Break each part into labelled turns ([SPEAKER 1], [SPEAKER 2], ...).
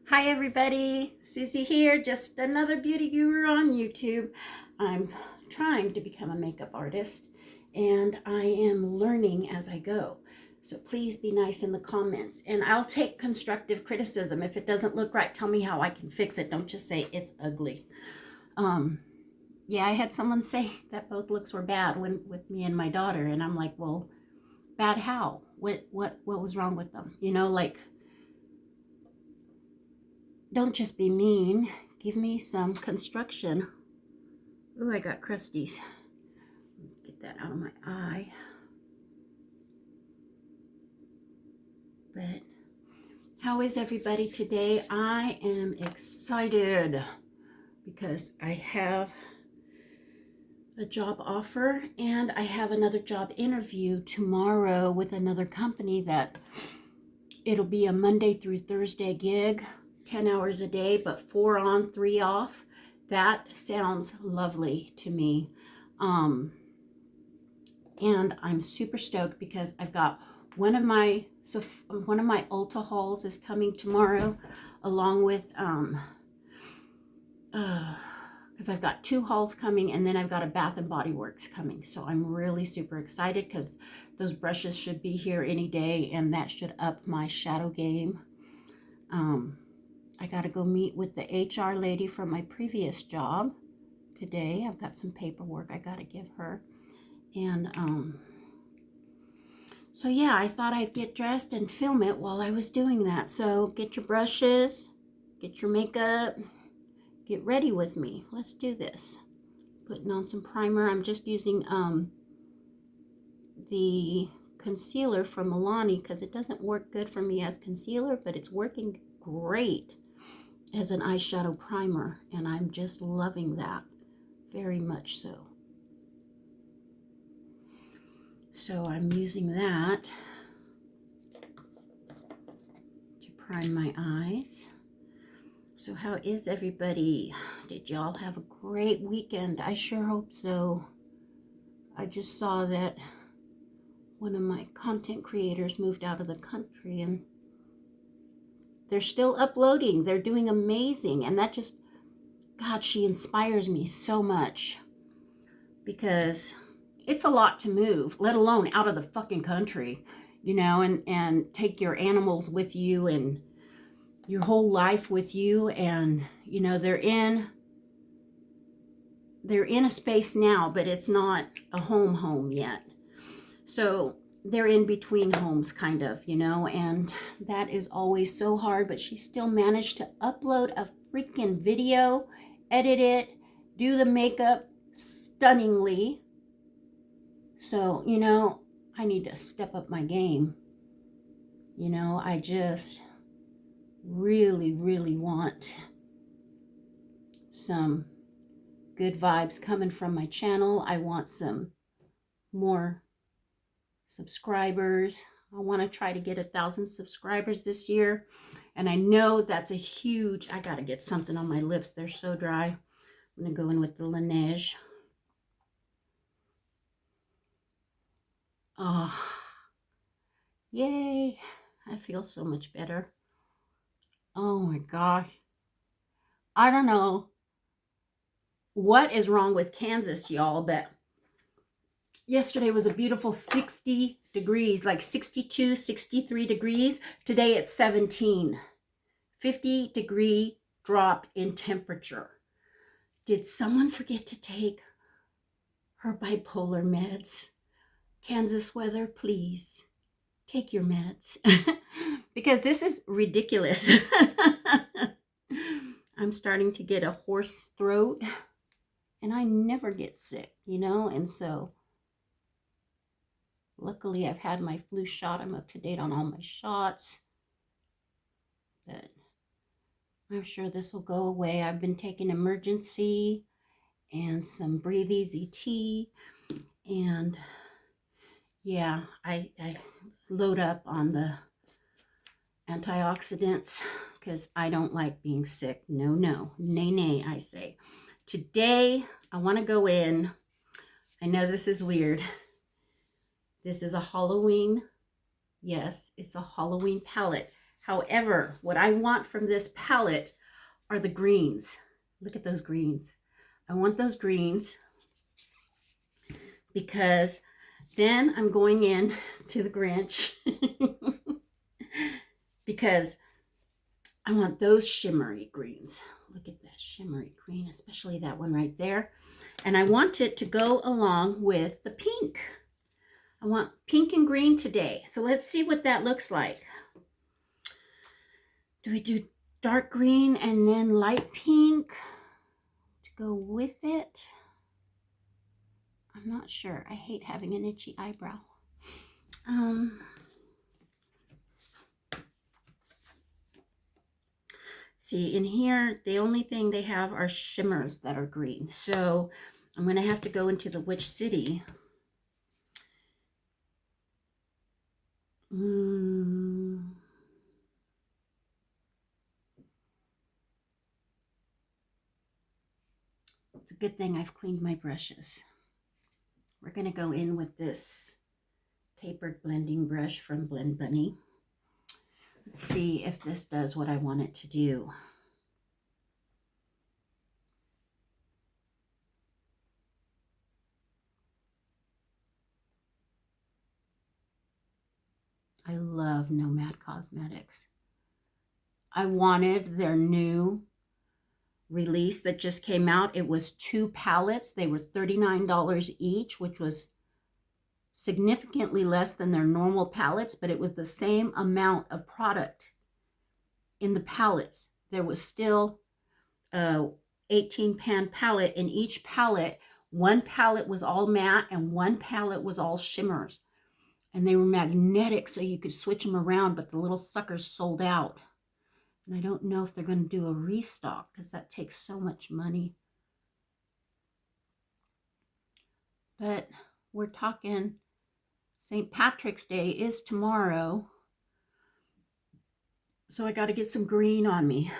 [SPEAKER 1] Hi everybody, Susie here, just another beauty guru on YouTube. I'm trying to become a makeup artist and I am learning as I go. So please be nice in the comments and I'll take constructive criticism. If it doesn't look right, tell me how I can fix it. Don't just say it's ugly. Yeah, I had someone say that both looks were bad with me and my daughter, and I'm like, well, bad how? What was wrong with them? Like, don't just be mean. Give me some construction. Ooh, I got crusties. Get that out of my eye. But how is everybody today? I am excited because I have a job offer and I have another job interview tomorrow with another company that it'll be a Monday through Thursday gig, 10 hours a day, but 4 on, 3 off. That sounds lovely to me. And I'm super stoked because I've got one of my Ulta hauls is coming tomorrow, along with because I've got 2 hauls coming, and then I've got a Bath and Body Works coming. So I'm really super excited because those brushes should be here any day, and that should up my shadow game. I got to go meet with the HR lady from my previous job today. I've got some paperwork I got to give her, and so yeah, I thought I'd get dressed and film it while I was doing that. So get your brushes, get your makeup, get ready with me. Let's do this. Putting on some primer. I'm just using the concealer from Milani because it doesn't work good for me as concealer, but it's working great as an eyeshadow primer, and I'm just loving that very much so. So I'm using that to prime my eyes. So how is everybody? Did y'all have a great weekend? I sure hope so. I just saw that one of my content creators moved out of the country and they're still uploading. They're doing amazing. And that just, God, she inspires me so much because it's a lot to move, let alone out of the fucking country, and take your animals with you and your whole life with you. And, they're in a space now, but it's not a home yet. So they're in between homes, kind of, and that is always so hard, but she still managed to upload a freaking video, edit it, do the makeup stunningly. So, I need to step up my game. I just really, really want some good vibes coming from my channel. I want some more subscribers. I want to try to get 1,000 subscribers this year. And I know that's a huge, I got to get something on my lips. They're so dry. I'm going to go in with the Laneige. Oh, yay. I feel so much better. Oh my gosh. I don't know what is wrong with Kansas, y'all, but yesterday was a beautiful 60 degrees, like 62, 63 degrees. Today it's 17. 50-degree drop in temperature. Did someone forget to take her bipolar meds? Kansas weather, please take your meds. Because this is ridiculous. I'm starting to get a hoarse throat and I never get sick, and so luckily I've had my flu shot. I'm up to date on all my shots, but I'm sure this will go away. I've been taking Emergency and some Breathe Easy tea, and yeah, I load up on the antioxidants because I don't like being sick. No, nay, I say. Today, I want to go in. I know this is weird. This is a Halloween. Yes, it's a Halloween palette. However, what I want from this palette are the greens. Look at those greens. I want those greens because then I'm going in to the Grinch because I want those shimmery greens. Look at that shimmery green, especially that one right there. And I want it to go along with the pink. I want pink and green today. So let's see what that looks like. Do we do dark green and then light pink to go with it? I'm not sure. I hate having an itchy eyebrow. See, in here, the only thing they have are shimmers that are green. So I'm going to have to go into the Witch City. It's a good thing I've cleaned my brushes. We're going to go in with this tapered blending brush from Blend Bunny. Let's see if this does what I want it to do. I love Nomad Cosmetics. I wanted their new release that just came out. It was 2 palettes. They were $39 each, which was significantly less than their normal palettes, but it was the same amount of product in the palettes. There was still a 18-pan palette. In each palette, one palette was all matte and one palette was all shimmers. And they were magnetic, so you could switch them around, but the little suckers sold out. And I don't know if they're going to do a restock because that takes so much money. But we're talking St. Patrick's Day is tomorrow. So I got to get some green on me.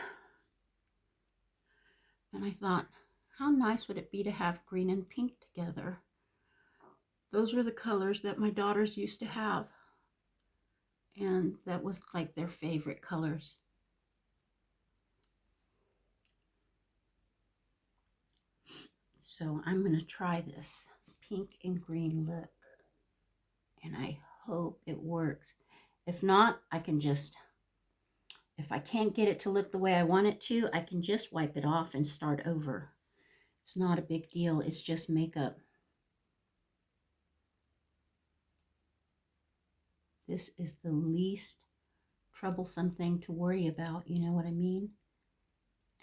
[SPEAKER 1] And I thought, how nice would it be to have green and pink together? Those were the colors that my daughters used to have. And that was like their favorite colors. So I'm going to try this pink and green look. And I hope it works. If not, I can just, if I can't get it to look the way I want it to, I can just wipe it off and start over. It's not a big deal. It's just makeup. This is the least troublesome thing to worry about. You know what I mean?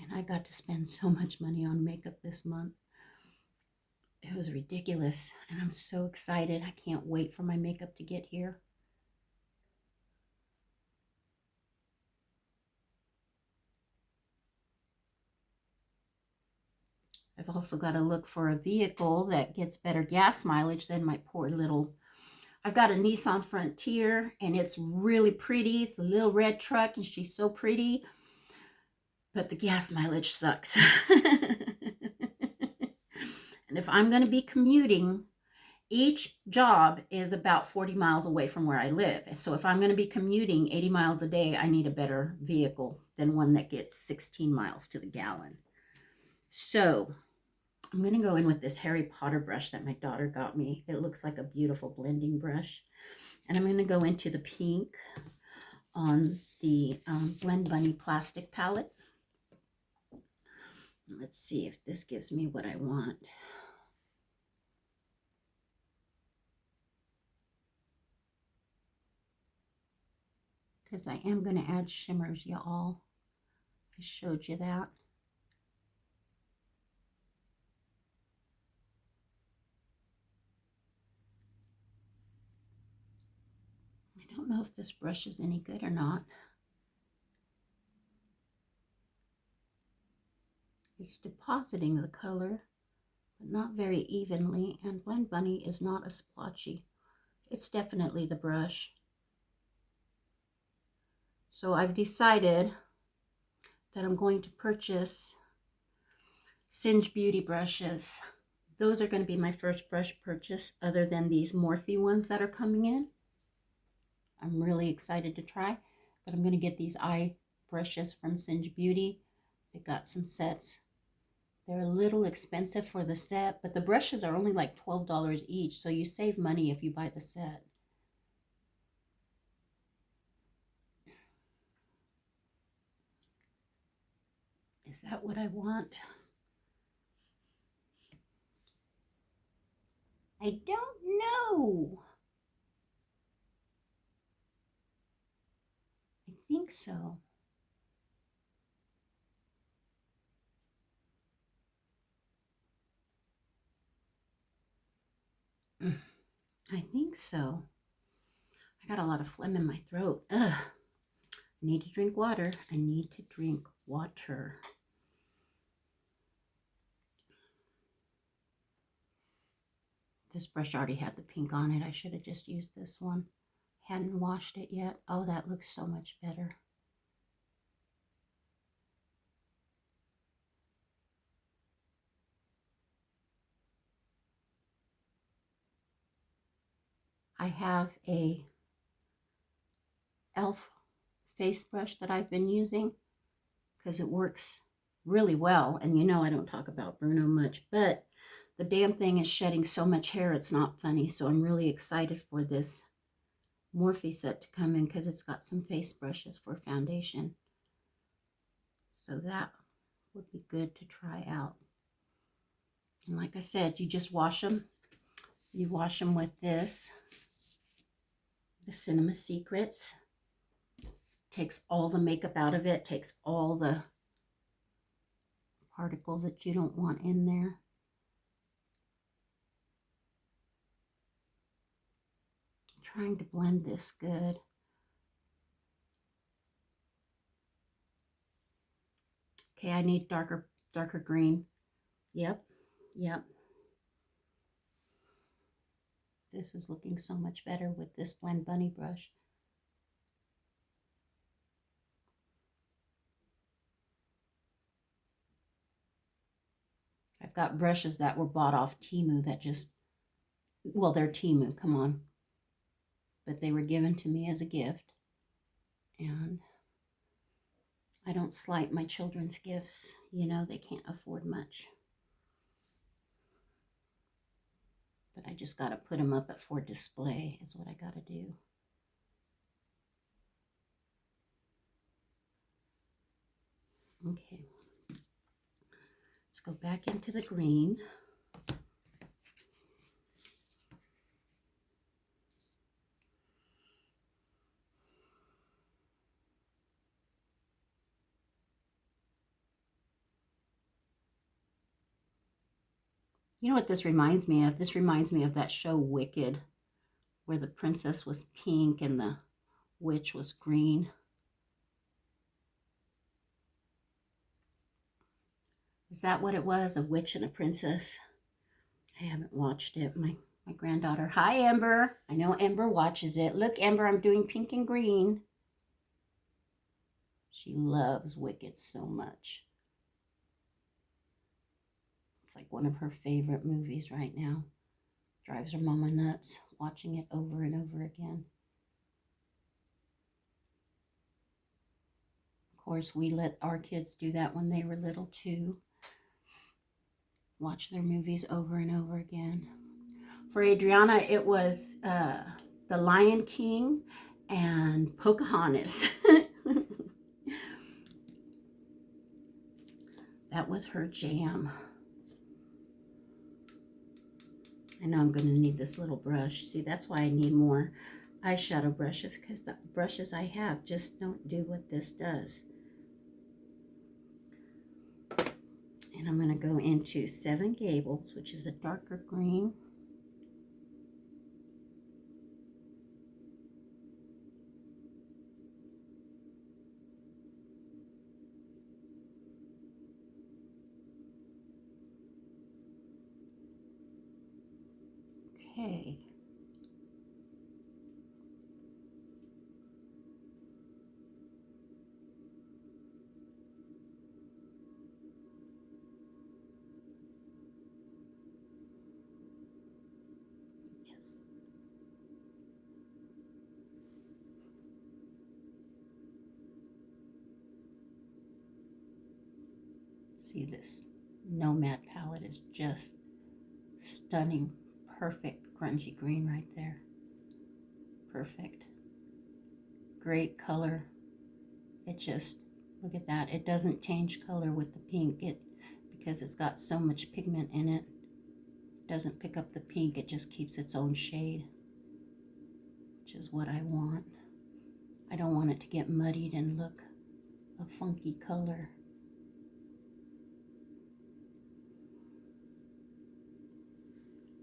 [SPEAKER 1] And I got to spend so much money on makeup this month. It was ridiculous. And I'm so excited. I can't wait for my makeup to get here. I've also got to look for a vehicle that gets better gas mileage than my poor little... I've got a Nissan Frontier, and it's really pretty. It's a little red truck, and she's so pretty. But the gas mileage sucks. And if I'm going to be commuting, each job is about 40 miles away from where I live. So if I'm going to be commuting 80 miles a day, I need a better vehicle than one that gets 16 miles to the gallon. So I'm going to go in with this Harry Potter brush that my daughter got me. It looks like a beautiful blending brush. And I'm going to go into the pink on the Blend Bunny plastic palette. Let's see if this gives me what I want. Because I am going to add shimmers, y'all. I showed you that. I don't know if this brush is any good or not. It's depositing the color, but not very evenly. And Blend Bunny is not a splotchy. It's definitely the brush. So I've decided that I'm going to purchase Singe Beauty brushes. Those are going to be my first brush purchase other than these Morphe ones that are coming in. I'm really excited to try. But I'm going to get these eye brushes from Singe Beauty. They got some sets. They're a little expensive for the set, but the brushes are only like $12 each, so you save money if you buy the set. Is that what I want? I don't know. I think so. I think so. I got a lot of phlegm in my throat. Ugh. I need to drink water. I need to drink water. This brush already had the pink on it. I should have just used this one. Hadn't washed it yet. Oh, that looks so much better. I have a e.l.f. face brush that I've been using because it works really well. And you know I don't talk about Bruno much, but the damn thing is shedding so much hair it's not funny. So I'm really excited for this Morphe set to come in because it's got some face brushes for foundation. So that would be good to try out. And like I said, you just wash them. You wash them with this, the Cinema Secrets. Takes all the makeup out of it, takes all the particles that you don't want in there. I'm trying to blend this good. Okay, I need darker green. Yep. This is looking so much better with this Blend Bunny brush. I've got brushes that were bought off Temu that just, well, they're Temu, come on. But they were given to me as a gift. And I don't slight my children's gifts. You know, they can't afford much. But I just got to put them up for display is what I got to do. Okay. Let's go back into the green. You know what this reminds me of? This reminds me of that show Wicked, where the princess was pink and the witch was green. Is that what it was? A witch and a princess? I haven't watched it. My granddaughter. Hi, Amber. I know Amber watches it. Look, Amber, I'm doing pink and green. She loves Wicked so much. It's like one of her favorite movies right now. Drives her mama nuts watching it over and over again. Of course, we let our kids do that when they were little too. Watch their movies over and over again. For Adriana, it was The Lion King and Pocahontas. That was her jam. I know I'm going to need this little brush. See, that's why I need more eyeshadow brushes, because the brushes I have just don't do what this does. And I'm going to go into Seven Gables, which is a darker green. Okay. Yes. See, this Nomad palette is just stunning. Perfect grungy green right there. Perfect. Great color. It just, look at that. It doesn't change color with the pink because it's got so much pigment in it. It doesn't pick up the pink. It just keeps its own shade, which is what I want. I don't want it to get muddied and look a funky color.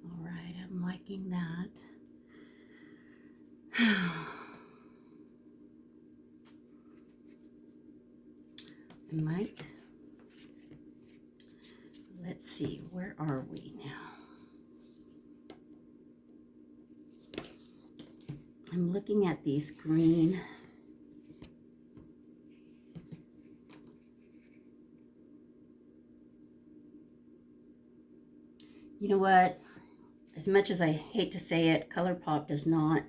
[SPEAKER 1] All right, I'm liking that. I might, let's see, where are we now? I'm looking at these green. You know what? As much as I hate to say it, ColourPop does not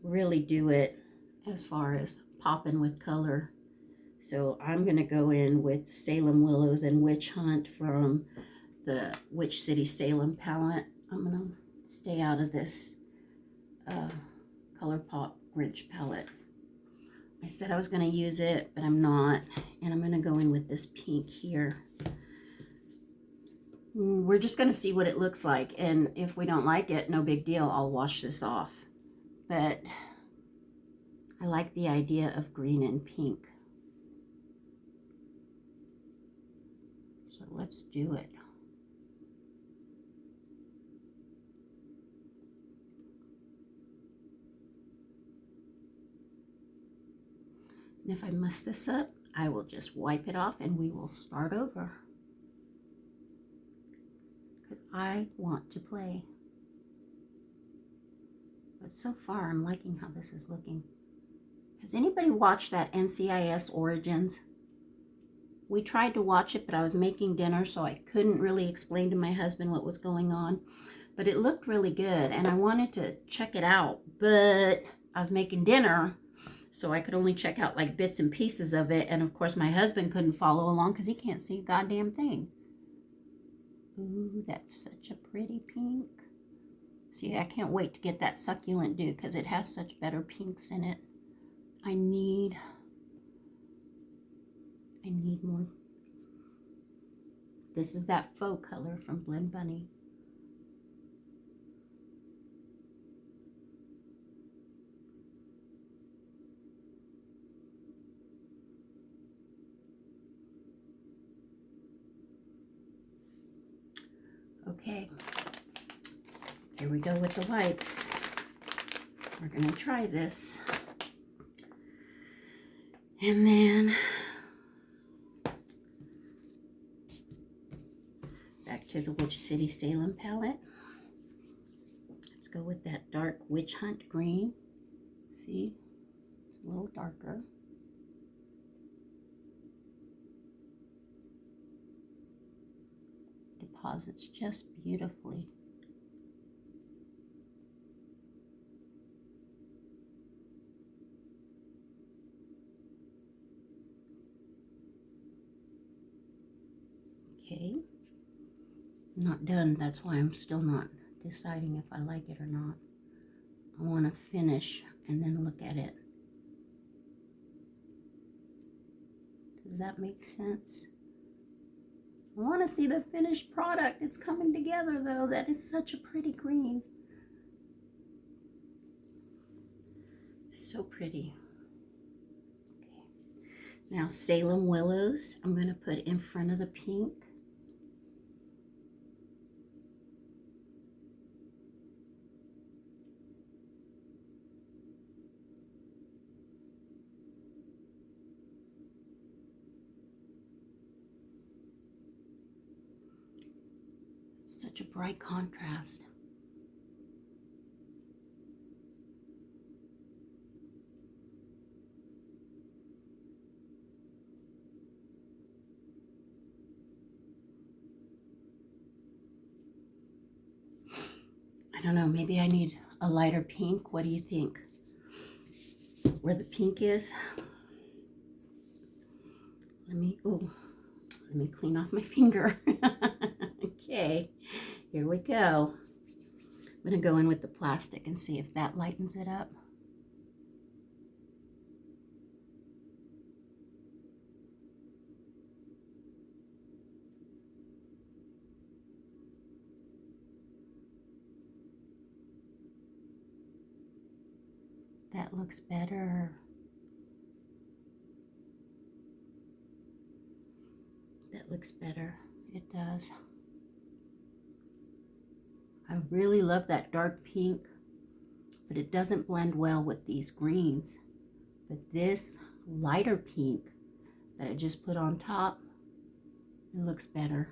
[SPEAKER 1] really do it as far as popping with color. So I'm going to go in with Salem Willows and Witch Hunt from the Witch City Salem palette. I'm going to stay out of this ColourPop Ridge palette. I said I was going to use it, but I'm not. And I'm going to go in with this pink here. We're just going to see what it looks like. And if we don't like it, no big deal. I'll wash this off. But I like the idea of green and pink. So let's do it. And if I mess this up, I will just wipe it off and we will start over. Because I want to play. But so far, I'm liking how this is looking. Has anybody watched that NCIS Origins? We tried to watch it, but I was making dinner, so I couldn't really explain to my husband what was going on. But it looked really good, and I wanted to check it out, but I was making dinner, so I could only check out like bits and pieces of it. And of course, my husband couldn't follow along because he can't see a goddamn thing. Ooh, that's such a pretty pink. See, I can't wait to get that succulent dew because it has such better pinks in it. I need more. This is that faux color from Blend Bunny. Okay, here we go with the wipes. We're going to try this. And then back to the Witch City Salem palette. Let's go with that dark Witch Hunt green. See, a little darker. Deposits just beautifully. Okay, I'm not done. That's why I'm still not deciding if I like it or not. I want to finish and then look at it. Does that make sense? I want to see the finished product. It's coming together though. That is such a pretty green. So pretty. Okay. Now Salem Willows, I'm going to put in front of the pink. Such a bright contrast. I don't know, maybe I need a lighter pink. What do you think? Where the pink is? Let me, oh, Let me clean off my finger. Okay, here we go. I'm going to go in with the plastic and see if that lightens it up. That looks better. That looks better. It does. I really love that dark pink, but it doesn't blend well with these greens. But this lighter pink that I just put on top, it looks better.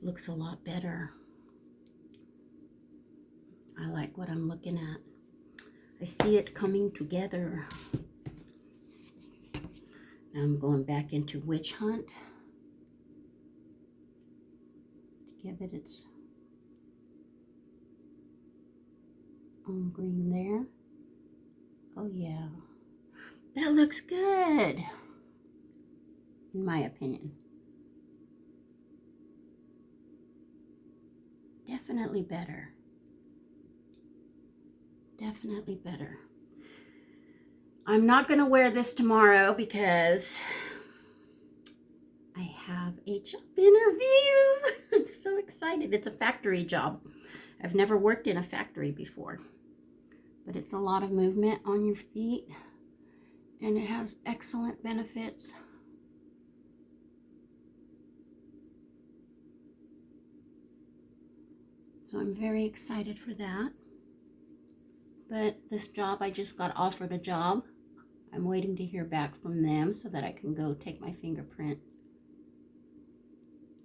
[SPEAKER 1] It looks a lot better. I like what I'm looking at. I see it coming together. Now I'm going back into Witch Hunt to give it its own green there. Oh yeah, that looks good, in my opinion. Definitely better. Definitely better. I'm not going to wear this tomorrow because I have a job interview. I'm so excited. It's a factory job. I've never worked in a factory before, but it's a lot of movement on your feet and it has excellent benefits. So I'm very excited for that. But this job, I just got offered a job. I'm waiting to hear back from them so that I can go take my fingerprint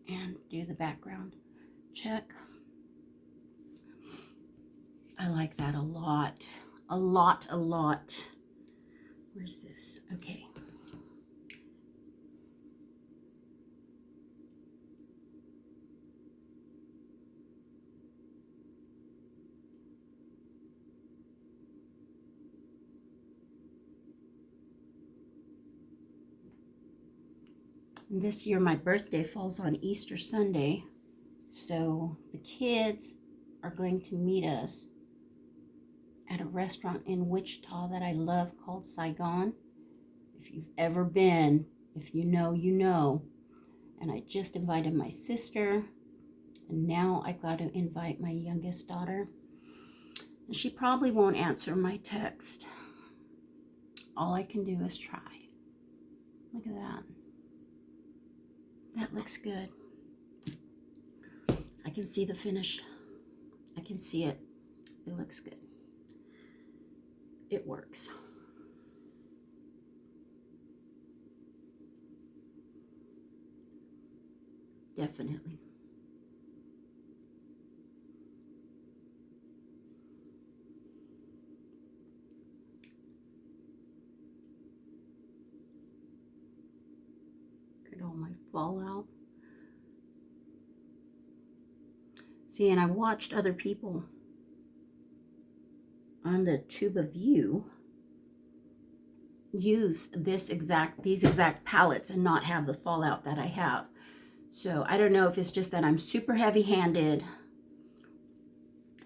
[SPEAKER 1] and do the background check. I like that a lot. A lot. Where's this? Okay. This year my birthday falls on Easter Sunday, so the kids are going to meet us at a restaurant in Wichita that I love called Saigon. If you've ever been, if you know, you know. And I just invited my sister, and now I've got to invite my youngest daughter. And she probably won't answer my text. All I can do is try. Look at that. That looks good. I can see the finish. I can see it. It looks good. It works. Definitely. Get all my fallout. See, and I watched other people on the Tube of View use these exact palettes and not have the fallout that I have. So I don't know if it's just that I'm super heavy-handed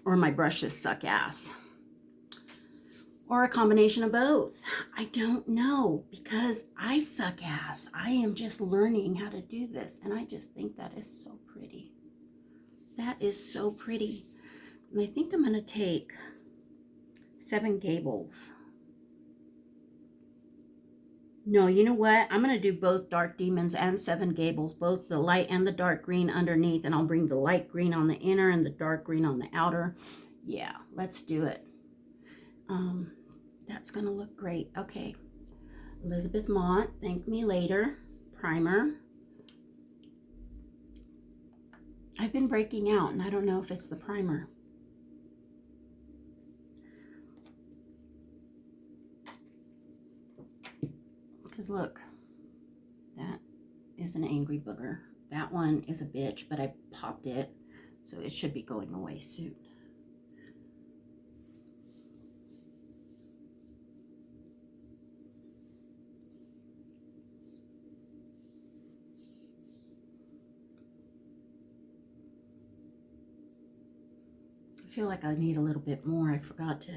[SPEAKER 1] or my brushes suck ass, or a combination of both. I don't know, because I suck ass. I am just learning how to do this, and I just think that is so pretty. That is so pretty. And I think I'm going to take Seven Gables. No, you know what? I'm going to do both Dark Demons and Seven Gables, both the light and the dark green underneath, and I'll bring the light green on the inner and the dark green on the outer. Yeah, let's do it. That's going to look great. Okay. Elizabeth Mott, Thank Me Later, primer. I've been breaking out, and I don't know if it's the primer. Because look, that is an angry booger. That one is a bitch, but I popped it, so it should be going away soon. feel like I need a little bit more. I forgot to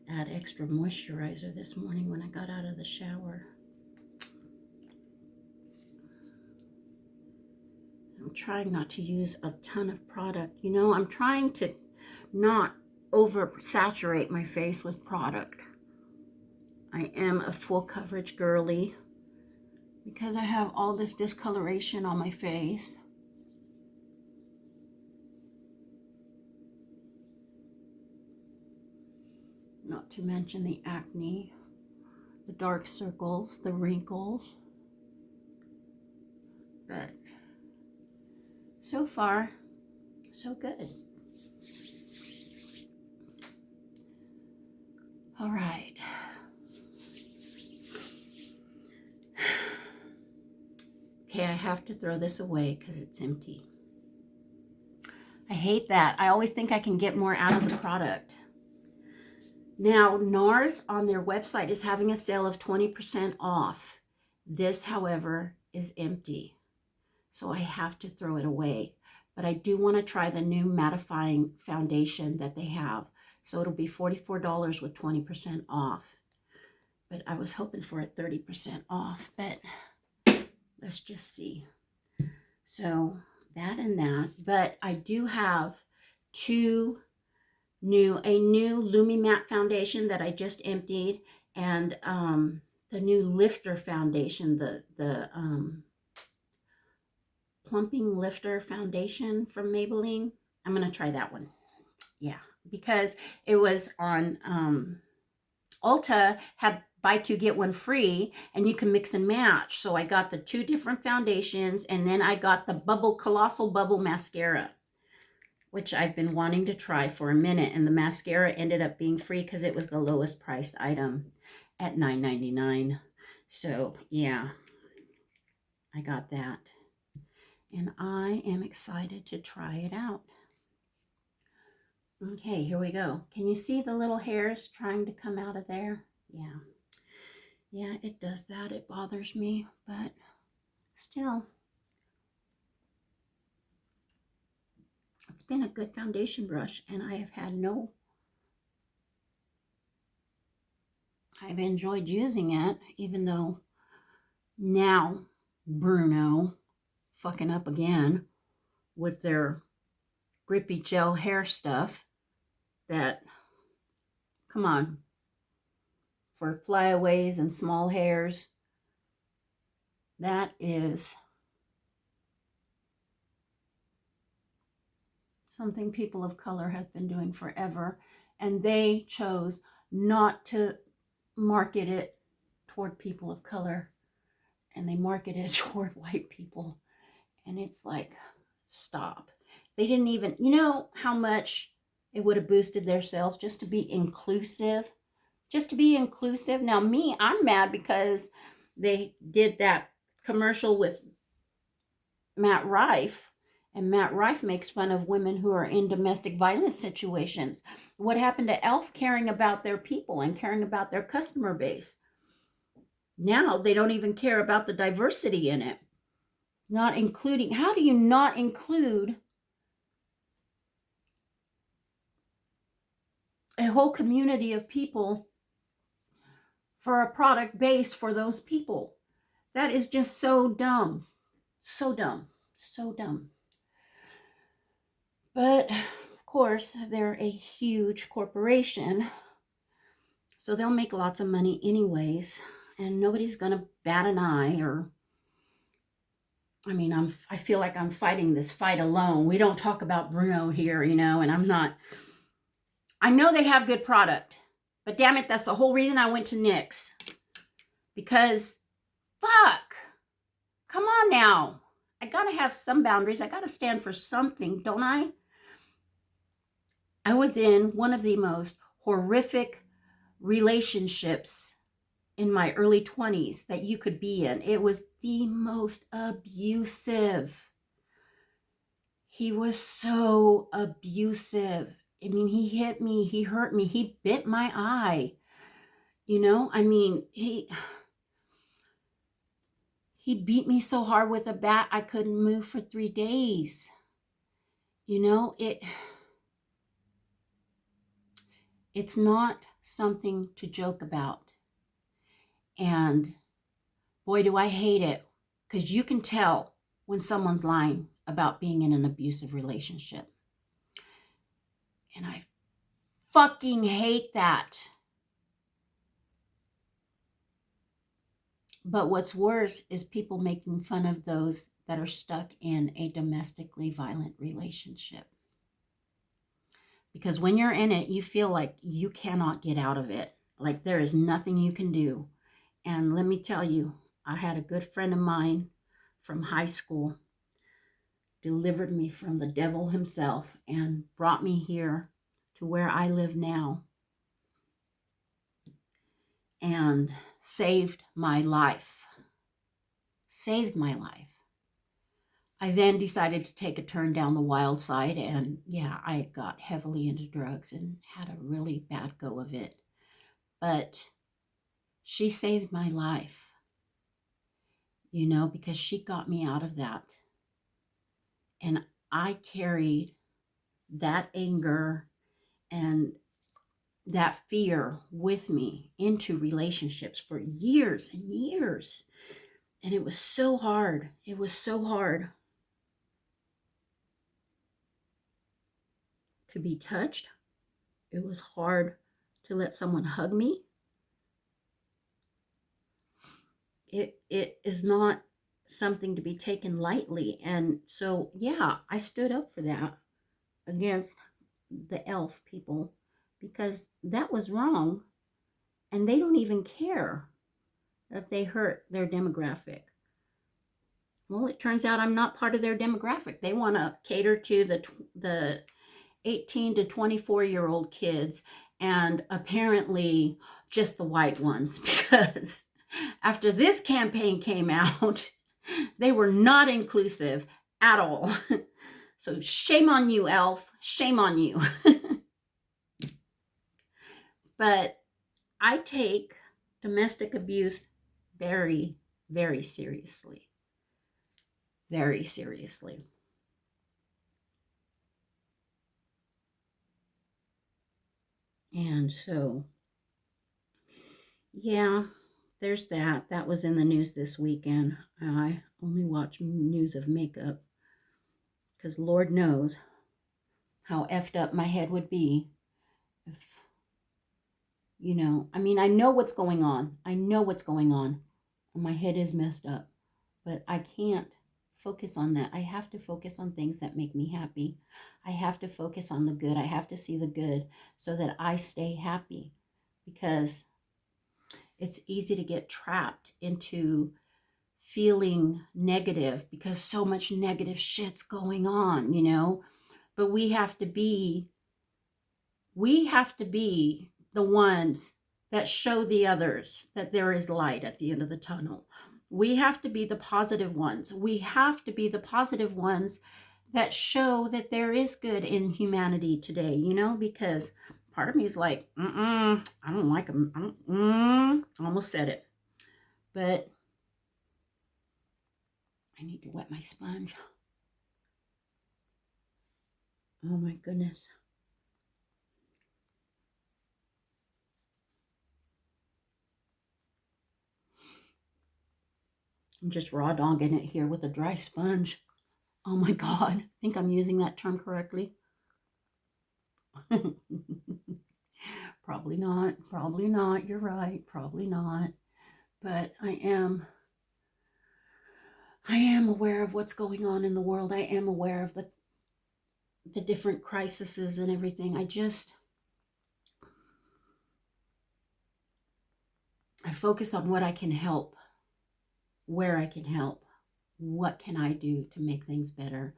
[SPEAKER 1] add extra moisturizer this morning when I got out of the shower. I'm trying not to use a ton of product. You know, I'm trying to not oversaturate my face with product. I am a full coverage girly because I have all this discoloration on my face. Not to mention the acne, the dark circles, the wrinkles. But so far, so good. All right. Okay, I have to throw this away because it's empty. I hate that. I always think I can get more out of the product. Now, NARS on their website is having a sale of 20% off. This, however, is empty. So I have to throw it away. But I do want to try the new mattifying foundation that they have. So it'll be $44 with 20% off. But I was hoping for a 30% off. But let's just see. So that and that. But I do have a new Lumi Matte foundation that I just emptied, and the new Lifter foundation, the Plumping Lifter foundation from Maybelline. I'm going to try that one. Yeah, because it was on Ulta, had buy two get one free, and you can mix and match. So I got the two different foundations, and then I got the Colossal Bubble mascara, which I've been wanting to try for a minute, and the mascara ended up being free because it was the lowest priced item at $9.99. So yeah, I got that. And I am excited to try it out. Okay, here we go. Can you see the little hairs trying to come out of there? Yeah. Yeah, it does that. It bothers me, but still. It's been a good foundation brush, and I have had I've enjoyed using it, even though now Bruno fucking up again with their grippy gel hair stuff that, come on, for flyaways and small hairs, that is something people of color have been doing forever, and they chose not to market it toward people of color, and they market it toward white people. And it's like, stop. They didn't even, you know how much it would have boosted their sales just to be inclusive? Just to be inclusive. Now me, I'm mad because they did that commercial with Matt Rife, and Matt Rife makes fun of women who are in domestic violence situations. What happened to Elf caring about their people and caring about their customer base? Now they don't even care about the diversity in it. Not including, how do you not include a whole community of people for a product based for those people? That is just so dumb. So dumb. So dumb. But of course, they're a huge corporation, so they'll make lots of money anyways, and nobody's gonna bat an eye. Or I mean, I feel like I'm fighting this fight alone. We don't talk about Bruno here, you know, and I'm not. I know they have good product, but damn it, that's the whole reason I went to NYX. Because, fuck, come on now. I gotta have some boundaries. I gotta stand for something, don't I? I was in one of the most horrific relationships in my early 20s that you could be in. It was the most abusive. He was so abusive. I mean, he hit me, he hurt me, he bit my eye. You know, I mean, he beat me so hard with a bat I couldn't move for 3 days. You know, It's not something to joke about. And boy, do I hate it, because you can tell when someone's lying about being in an abusive relationship. And I fucking hate that. But what's worse is people making fun of those that are stuck in a domestically violent relationship. Because when you're in it, you feel like you cannot get out of it. Like there is nothing you can do. And let me tell you, I had a good friend of mine from high school delivered me from the devil himself and brought me here to where I live now and saved my life. Saved my life. I then decided to take a turn down the wild side, and yeah, I got heavily into drugs and had a really bad go of it. But she saved my life, you know, because she got me out of that. And I carried that anger and that fear with me into relationships for years and years. And it was so hard. It was so hard to be touched. It was hard to let someone hug me. It is not something to be taken lightly. And so, yeah, I stood up for that against the elf people because that was wrong. And they don't even care that they hurt their demographic. Well, it turns out I'm not part of their demographic. They want to cater to the 18 to 24-year-old kids, and apparently just the white ones, because after this campaign came out, they were not inclusive at all. So shame on you, elf. Shame on you. But I take domestic abuse very, very seriously. Very seriously. And so, yeah, there's that. That was in the news this weekend. I only watch news of makeup because Lord knows how effed up my head would be if, you know, I mean, I know what's going on. I know what's going on. And my head is messed up. But I can't focus on that. I have to focus on things that make me happy. I have to focus on the good. I have to see the good so that I stay happy, because it's easy to get trapped into feeling negative because so much negative shit's going on, you know. But we have to be the ones that show the others that there is light at the end of the tunnel. We have to be the positive ones. We have to be the positive ones that show that there is good in humanity today, you know, because part of me is like, I don't like them. I almost said it. But I need to wet my sponge. Oh my goodness. I'm just raw dogging it here with a dry sponge. Oh my God. I think I'm using that term correctly. Probably not. Probably not. You're right. Probably not. But I am aware of what's going on in the world. I am aware of the different crises and everything. I focus on what I can help, where I can help, what can I do to make things better.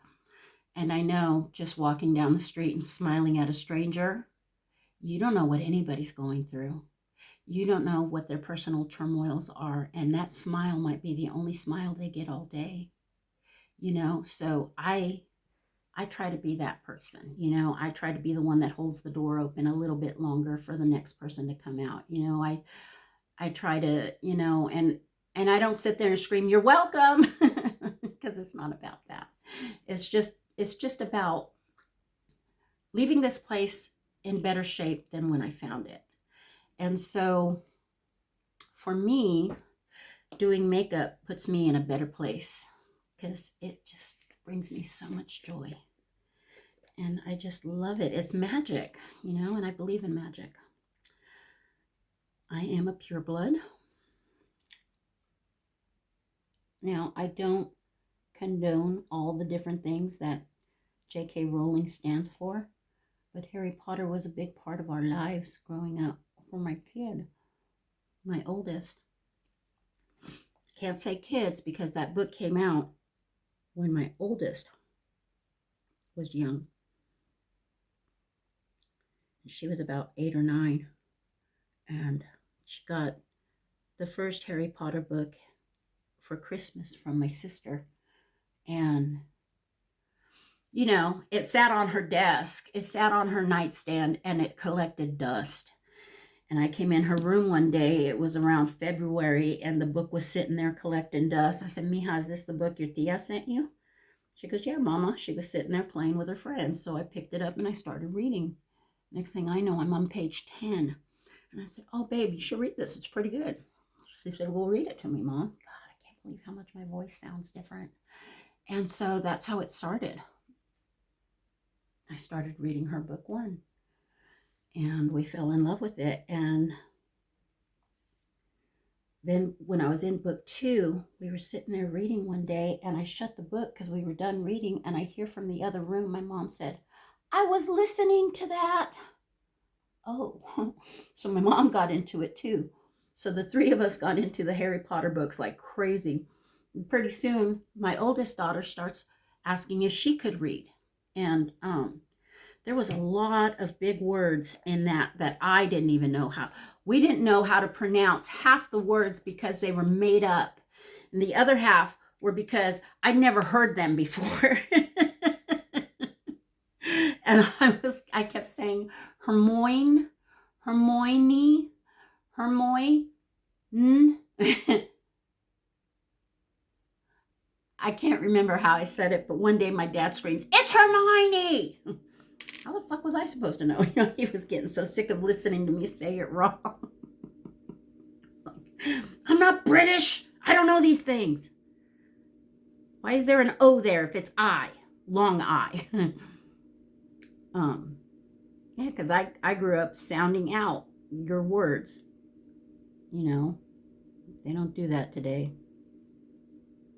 [SPEAKER 1] And I know just walking down the street and smiling at a stranger, you don't know what anybody's going through. You don't know what their personal turmoils are. And that smile might be the only smile they get all day. You know, so I try to be that person. You know, I try to be the one that holds the door open a little bit longer for the next person to come out. You know, I try to, you know, and I don't sit there and scream, "You're welcome," because it's not about that. It's just about leaving this place in better shape than when I found it. And so for me, doing makeup puts me in a better place because it just brings me so much joy. And I just love it. It's magic, you know, and I believe in magic. I am a pureblood. Now, I don't condone all the different things that J.K. Rowling stands for, but Harry Potter was a big part of our lives growing up. For my kid, my oldest, can't say kids because that book came out when my oldest was young. She was about 8 or 9, and she got the first Harry Potter book for Christmas from my sister. And, you know, it sat on her desk, it sat on her nightstand, and it collected dust. And I came in her room one day, it was around February, and the book was sitting there collecting dust. I said, Mija, is this the book your tia sent you? She goes, yeah, Mama. She was sitting there playing with her friends. So I picked it up and I started reading. Next thing I know, I'm on page 10. And I said, oh, babe, you should read this. It's pretty good. She said, well, read it to me, Mom. God, I can't believe how much my voice sounds different. And so that's how it started. I started reading her book 1. And we fell in love with it. And then when I was in book 2, we were sitting there reading one day, and I shut the book because we were done reading, and I hear from the other room, my mom said, I was listening to that. Oh, so my mom got into it too. So the 3 of us got into the Harry Potter books like crazy. And pretty soon, my oldest daughter starts asking if she could read. And there was a lot of big words in that I didn't even know how. We didn't know how to pronounce half the words because they were made up. And the other half were because I'd never heard them before. And I kept saying Hermione. I can't remember how I said it, but one day my dad screams, it's Hermione! How the fuck was I supposed to know? You know, he was getting so sick of listening to me say it wrong. I'm not British. I don't know these things. Why is there an O there if it's I? Long I. Yeah, because I grew up sounding out your words. You know, they don't do that today.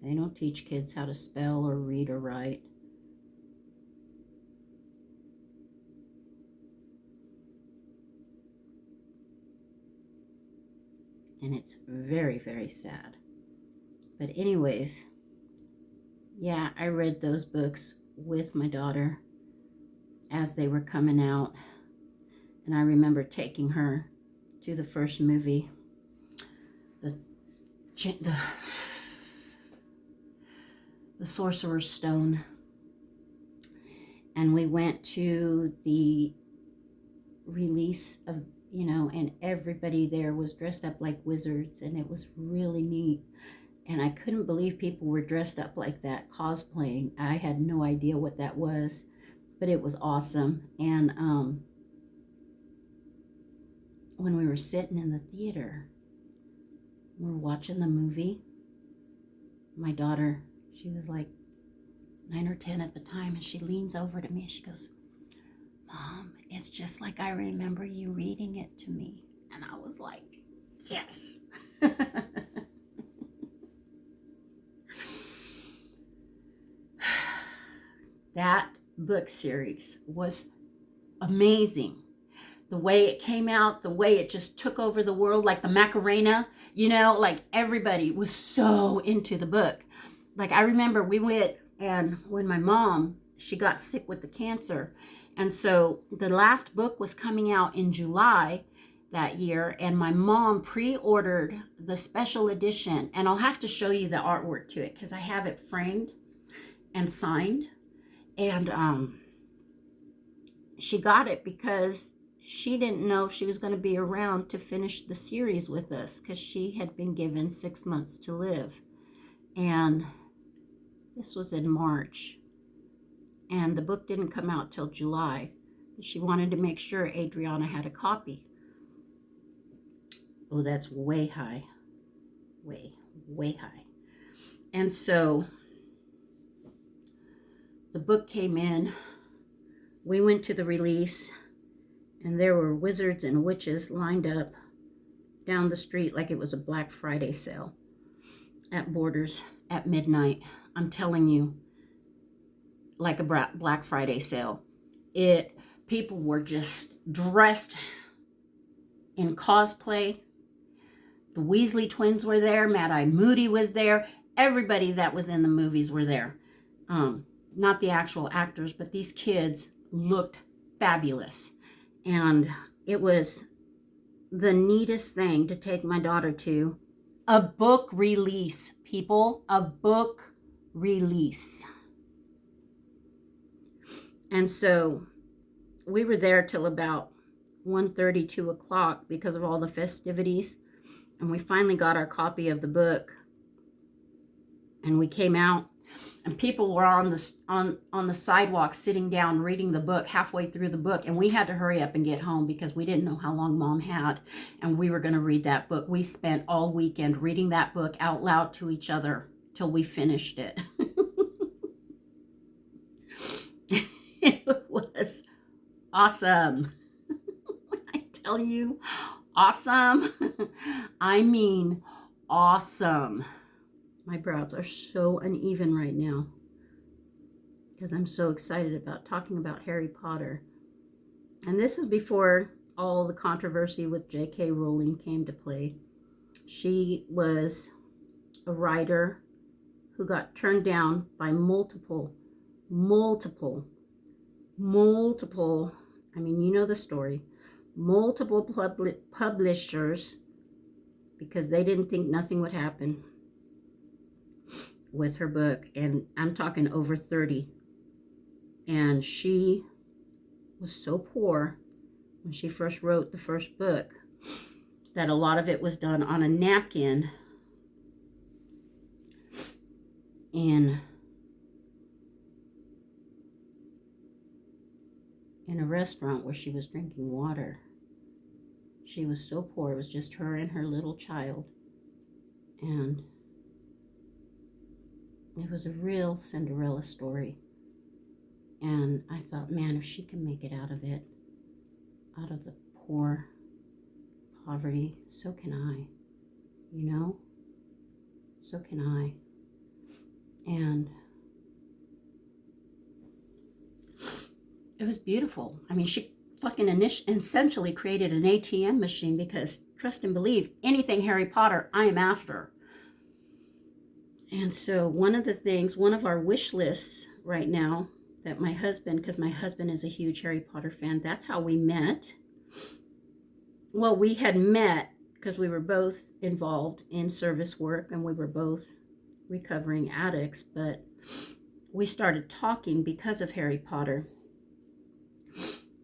[SPEAKER 1] They don't teach kids how to spell or read or write. And it's very, very sad. But anyways, yeah, I read those books with my daughter as they were coming out. And I remember taking her to the first movie, the Sorcerer's Stone. And we went to the release of, you know, and everybody there was dressed up like wizards, and it was really neat. And I couldn't believe people were dressed up like that, cosplaying. I had no idea what that was, but it was awesome. And when we were sitting in the theater, we were watching the movie, my daughter, she was like 9 or 10 at the time, and she leans over to me and she goes, Mom, it's just like I remember you reading it to me. And I was like, yes. That book series was amazing. The way it came out, the way it just took over the world, like the Macarena, you know, like everybody was so into the book. Like I remember we went, and when my mom, she got sick with the cancer. And so the last book was coming out in July that year, and my mom pre-ordered the special edition. And I'll have to show you the artwork to it because I have it framed and signed. And she got it because she didn't know if she was going to be around to finish the series with us because she had been given 6 months to live. And this was in March. And the book didn't come out till July. She wanted to make sure Adriana had a copy. Oh, that's way high. Way, way high. And so the book came in. We went to the release, and there were wizards and witches lined up down the street like it was a Black Friday sale at Borders at midnight. I'm telling you, like a Black Friday sale. People were just dressed in cosplay. The Weasley twins were there. Mad-Eyed Moody was there. Everybody that was in the movies were there. Not the actual actors, but these kids looked fabulous. And it was the neatest thing to take my daughter to. A book release, people. A book release. And so we were there till about 1:30, 2 o'clock because of all the festivities. And we finally got our copy of the book. And we came out, and people were on the sidewalk sitting down reading the book halfway through the book. And we had to hurry up and get home because we didn't know how long Mom had. And we were going to read that book. We spent all weekend reading that book out loud to each other till we finished it. It was awesome. I tell you, awesome. I mean, awesome. My brows are so uneven right now because I'm so excited about talking about Harry Potter. And this is before all the controversy with J.K. Rowling came to play. She was a writer who got turned down by multiple, I mean, you know the story, multiple publishers because they didn't think nothing would happen with her book. And I'm talking over 30. And she was so poor when she first wrote the first book that a lot of it was done on a napkin in a restaurant where she was drinking water. She was so poor. It was just her and her little child. And it was a real Cinderella story. And I thought, man, if she can make it out of it, out of the poverty, so can I. You know? So can I. And it was beautiful. I mean, she fucking essentially created an ATM machine because, trust and believe, anything Harry Potter, I am after. And so one of our wish lists right now that my husband, because my husband is a huge Harry Potter fan, that's how we met. Well, we had met because we were both involved in service work and we were both recovering addicts, but we started talking because of Harry Potter.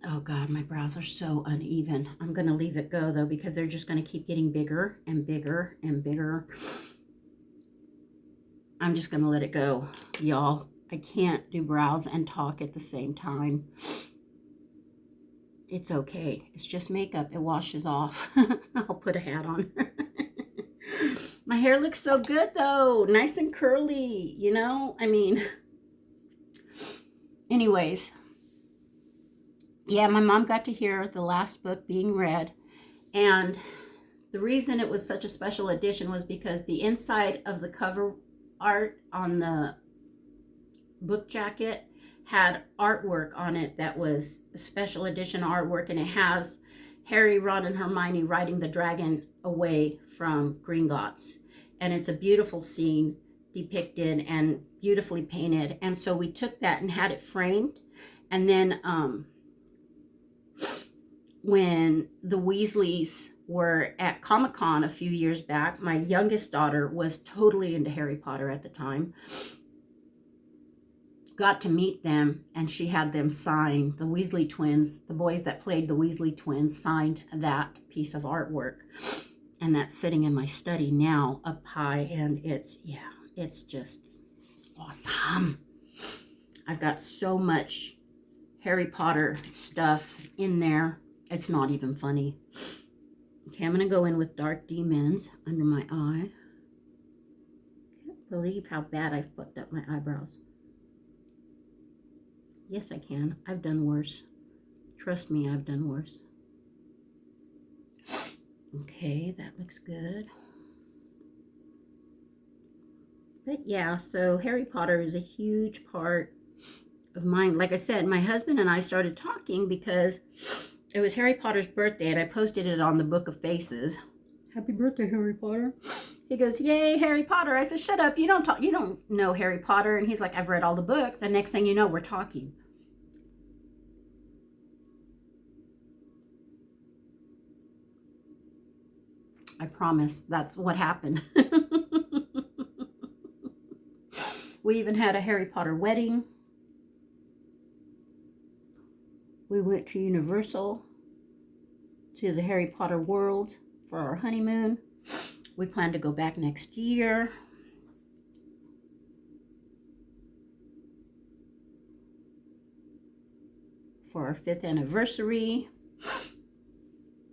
[SPEAKER 1] Oh God, my brows are so uneven. I'm going to leave it go though because they're just going to keep getting bigger and bigger and bigger. I'm just going to let it go, y'all. I can't do brows and talk at the same time. It's okay. It's just makeup. It washes off. I'll put a hat on. My hair looks so good though. Nice and curly, you know? I mean, anyways. Yeah, my mom got to hear the last book being read. And the reason it was such a special edition was because the inside of the cover art on the book jacket had artwork on it that was special edition artwork, and it has Harry, Ron, and Hermione riding the dragon away from Gringotts. And it's a beautiful scene depicted and beautifully painted. And so we took that and had it framed. And then when the Weasleys were at Comic-Con a few years back, my youngest daughter was totally into Harry Potter at the time. Got to meet them, and she had them sign, the Weasley twins, the boys that played the Weasley twins signed that piece of artwork. And that's sitting in my study now up high, and it's just awesome. I've got so much Harry Potter stuff in there. It's not even funny. Okay, I'm going to go in with Dark Demons under my eye. Can't believe how bad I fucked up my eyebrows. Yes, I can. I've done worse. Trust me, I've done worse. Okay, that looks good. But yeah, so Harry Potter is a huge part of mine. Like I said, my husband and I started talking because it was Harry Potter's birthday, and I posted it on the Book of Faces. Happy birthday, Harry Potter. He goes, yay, Harry Potter. I said, shut up. You don't know Harry Potter. And he's like, I've read all the books. And next thing you know, we're talking. I promise that's what happened. We even had a Harry Potter wedding. We went to Universal, to the Harry Potter world for our honeymoon. We plan to go back next year. For our 5th anniversary.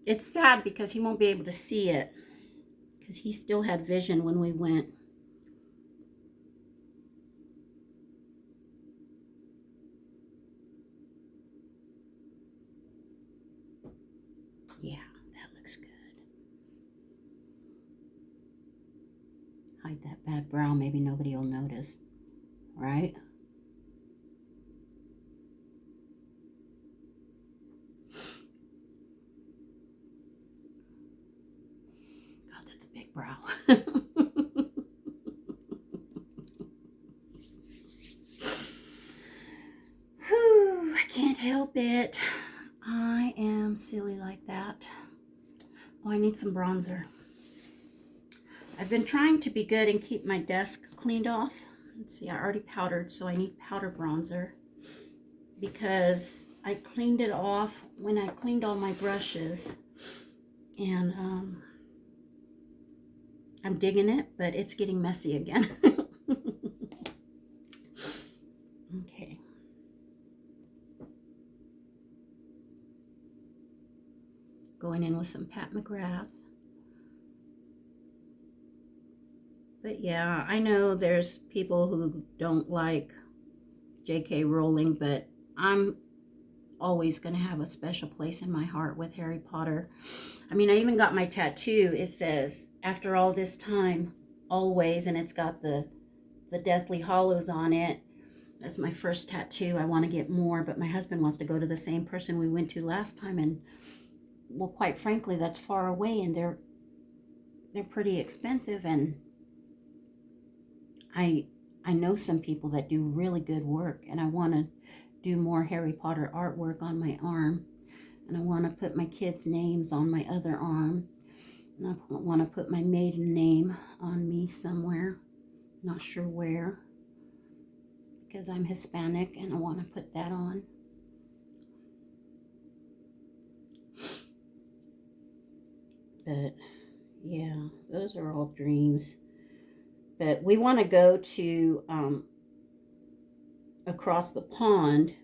[SPEAKER 1] It's sad because he won't be able to see it, because he still had vision when we went. Yeah, that looks good. Hide that bad brow, maybe nobody will notice, right? God, that's a big brow. Whew, I can't help it. I am silly like that. Oh, I need some bronzer. I've been trying to be good and keep my desk cleaned off. Let's see, I already powdered, so I need powder bronzer, because I cleaned it off when I cleaned all my brushes, and I'm digging it, but it's getting messy again. Okay. Going in with some Pat McGrath. But yeah, I know there's people who don't like J.K. Rowling, but I'm always going to have a special place in my heart with Harry Potter. I mean, I even got my tattoo. It says, after all this time, always, and it's got the Deathly Hallows on it. That's my first tattoo. I want to get more, but my husband wants to go to the same person we went to last time, and well, quite frankly, that's far away, and they're pretty expensive, and I know some people that do really good work, and I want to do more Harry Potter artwork on my arm, and I want to put my kids' names on my other arm, and I want to put my maiden name on me somewhere, not sure where, because I'm Hispanic, and I want to put that on. But yeah, those are all dreams. But we want to go to across the pond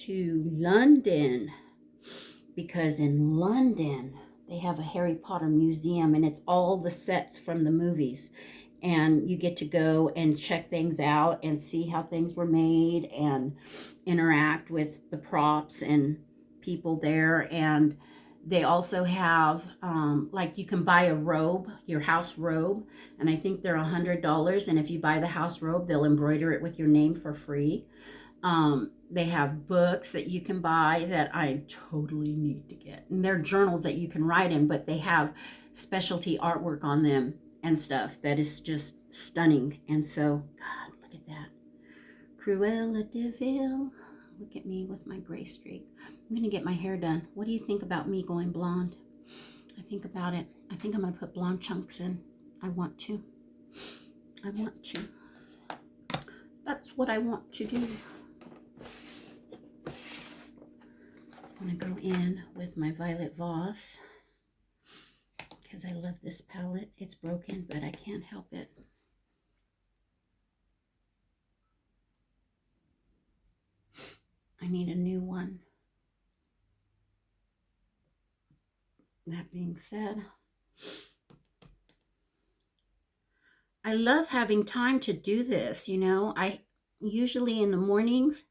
[SPEAKER 1] to London, because in London they have a Harry Potter museum, and it's all the sets from the movies, and you get to go and check things out and see how things were made and interact with the props and people there. And they also have like, you can buy a robe, your house robe, and I think they're $100, and if you buy the house robe, they'll embroider it with your name for free. They have books that you can buy that I totally need to get, and they're journals that you can write in, but they have specialty artwork on them and stuff that is just stunning. And so, God, look at that. Cruella de Vil. Look at me with my gray streak. I'm going to get my hair done. What do you think about me going blonde? I think about it. I think I'm going to put blonde chunks in. I want to. That's what I want to do. I'm going to go in with my Violet Voss, because I love this palette. It's broken, but I can't help it. I I need a new one. That being said, I love having time to do this. You know, I usually in the mornings,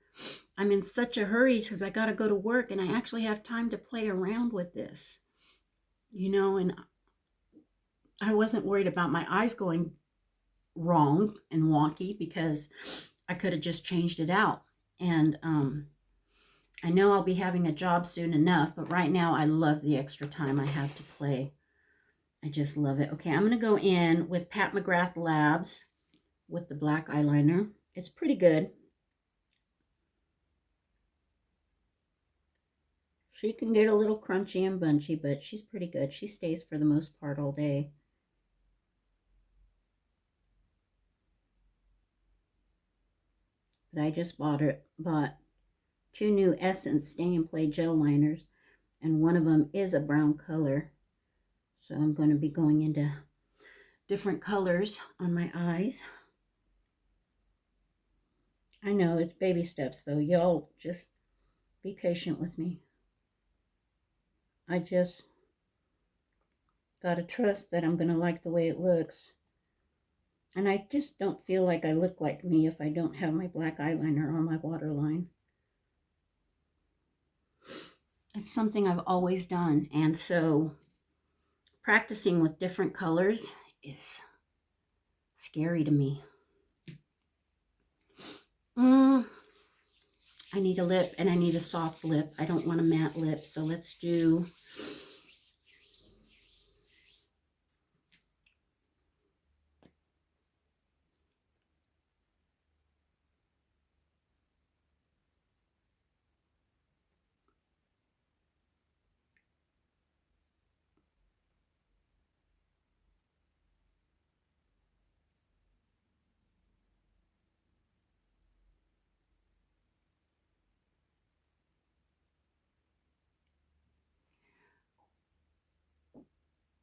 [SPEAKER 1] I'm in such a hurry because I got to go to work, and I actually have time to play around with this, you know, and I wasn't worried about my eyes going wrong and wonky because I could have just changed it out. And I know I'll be having a job soon enough, but right now I love the extra time I have to play. I just love it. Okay, I'm going to go in with Pat McGrath Labs with the black eyeliner. It's pretty good. She can get a little crunchy and bunchy, but she's pretty good. She stays for the most part all day. But I just bought 2 new Essence Stay and Play gel liners, and one of them is a brown color. So I'm going to be going into different colors on my eyes. I know it's baby steps though. Y'all just be patient with me. I just gotta trust that I'm gonna like the way it looks. And I just don't feel like I look like me if I don't have my black eyeliner or my waterline. It's something I've always done, and so practicing with different colors is scary to me. I need a lip, and I need a soft lip. I don't want a matte lip, so let's do...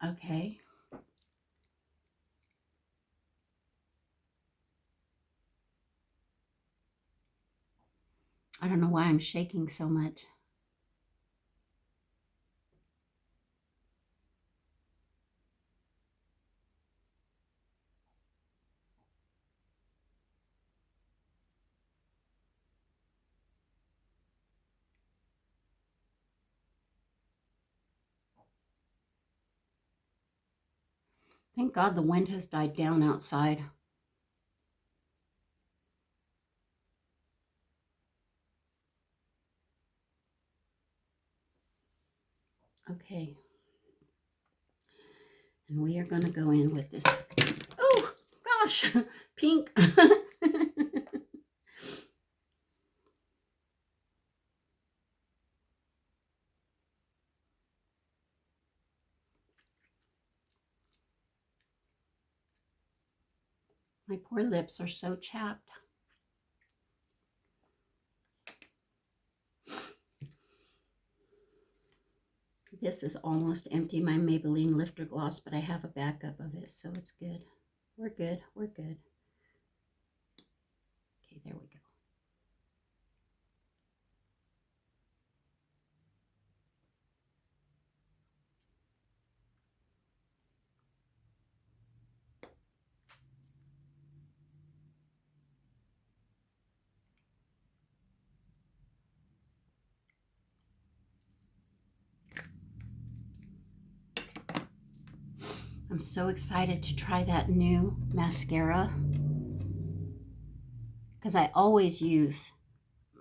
[SPEAKER 1] Okay. I don't know why I'm shaking so much. Thank God the wind has died down outside. Okay. And we are going to go in with this. Oh, gosh, pink. My poor lips are so chapped. This is almost empty, my Maybelline Lifter Gloss, but I have a backup of it, so it's good. We're good. We're good. Okay, there we go. I'm so excited to try that new mascara because I always use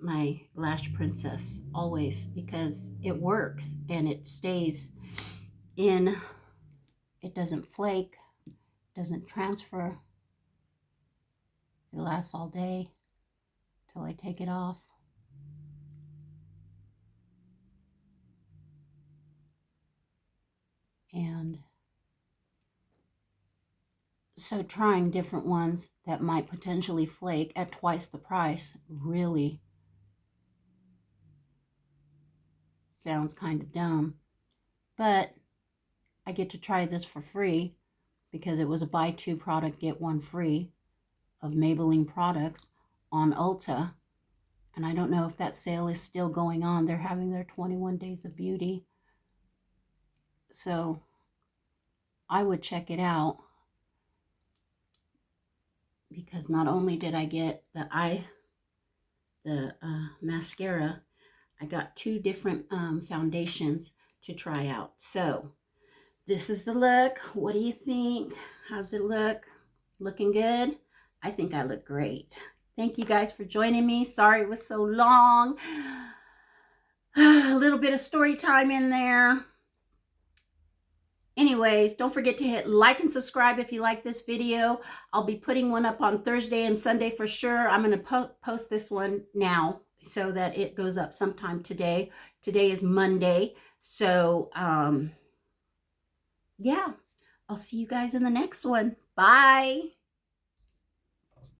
[SPEAKER 1] my Lash Princess, always, because it works and it stays in. It doesn't flake, doesn't transfer. It lasts all day till I take it off. And so trying different ones that might potentially flake at twice the price really sounds kind of dumb. But I get to try this for free because it was a buy 2 product, get 1 free of Maybelline products on Ulta. And I don't know if that sale is still going on. They're having their 21 Days of Beauty. So I would check it out, because not only did I get the mascara, I got 2 different foundations to try out. So this is the look. What do you think? How's it look? Looking good? I think I look great. Thank you guys for joining me. Sorry it was so long. A little bit of story time in there. Anyways, don't forget to hit like and subscribe if you like this video. I'll be putting one up on Thursday and Sunday for sure. I'm going to post this one now so that it goes up sometime today. Today is Monday. So, yeah, I'll see you guys in the next one. Bye.